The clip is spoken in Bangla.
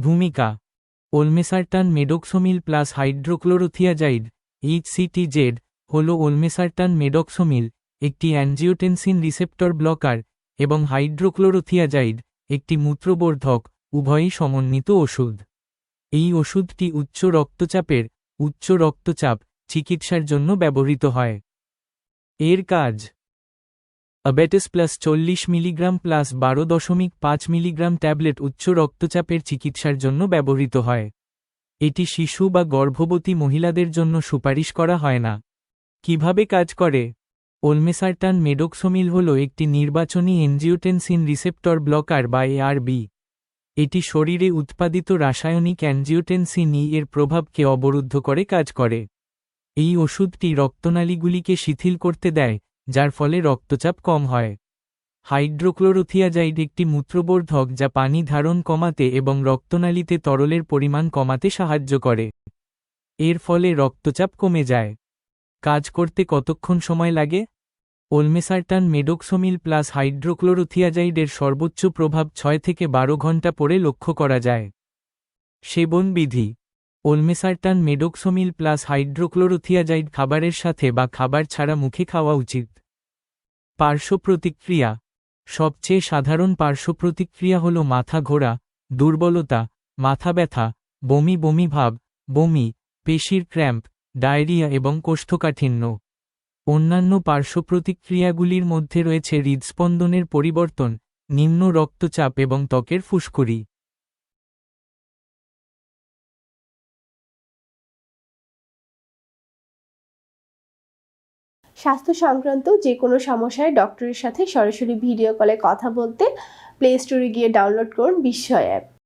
ভূমিকা: ওলমেসারটান মেডোক্সোমিল প্লাস হাইড্রোক্লোরোথিয়াজাইড HCTZ হল ওলমেসারটান মেডোক্সোমিল, একটি অ্যাঞ্জিওটেনসিন রিসেপ্টর ব্লকার, এবং হাইড্রোক্লোরোথিয়াজাইড, একটি মূত্রবর্ধক, উভয়ই সমন্বিত ওষুধ। এই ওষুধটি উচ্চ রক্তচাপ চিকিৎসার জন্য ব্যবহৃত হয়। এর কাজ: অ্যাবেটেস plus 40 milligram plus 12.5 milligram tablet উচ্চ রক্তচাপের চিকিৎসার জন্য ব্যবহৃত হয়। এটি শিশু বা গর্ভবতী মহিলাদের জন্য সুপারিশ করা হয় না। কিভাবে কাজ করে? ওলমেসারটান মেডোক্সোমিল হল একটি নির্বাচনী এনজিওটেনসিন রিসেপ্টর ব্লকার বা ARB। এটি শরীরে উৎপাদিত রাসায়নিক অ্যাঞ্জিওটেনসিন এর প্রভাবকে অবরুদ্ধ করে কাজ করে। এই ওষুধটি রক্তনালীগুলিকে শিথিল করতে দেয়, যার ফলে রক্তচাপ কম হয়। হাইড্রোক্লোরোথিয়াজাইড একটি মূত্রবর্ধক যা পানি ধারণ কমাতে এবং রক্তনালীতে তরলের পরিমাণ কমাতে সাহায্য করে। এর ফলে রক্তচাপ কমে যায়। কাজ করতে কতক্ষণ সময় লাগে? ওলমেসারটান মেডোক্সোমিল প্লাস হাইড্রোক্লোরোথিয়াজাইডের সর্বোচ্চ প্রভাব 6 থেকে 12 ঘন্টা পরে লক্ষ্য করা যায়। সেবন বিধি: ওলমেসারটান মেডোক্সোমিল প্লাস হাইড্রোক্লোরোথিয়াজাইড খাবারের সাথে বা খাবার ছাড়া মুখে খাওয়া উচিত। পার্শ্ব প্রতিক্রিয়া: সবচেয়ে সাধারণ পার্শ্ব প্রতিক্রিয়া হল মাথা ঘোরা, দুর্বলতা, মাথা ব্যথা, বমি বমি ভাব, বমি, পেশির ক্র্যাম্প, ডায়রিয়া এবং কোষ্ঠকাঠিন্য। অন্যান্য পার্শ্ব প্রতিক্রিয়াগুলির মধ্যে রয়েছে হৃদস্পন্দনের পরিবর্তন, নিম্ন রক্তচাপ এবং ত্বকের ফুসকুড়ি। স্বাস্থ্য সংক্রান্ত যে কোনো সমস্যায় ডক্টরের সাথে সরাসরি ভিডিও কলে কথা বলতে প্লে স্টোরে গিয়ে ডাউনলোড করুন বিস্ময় অ্যাপ।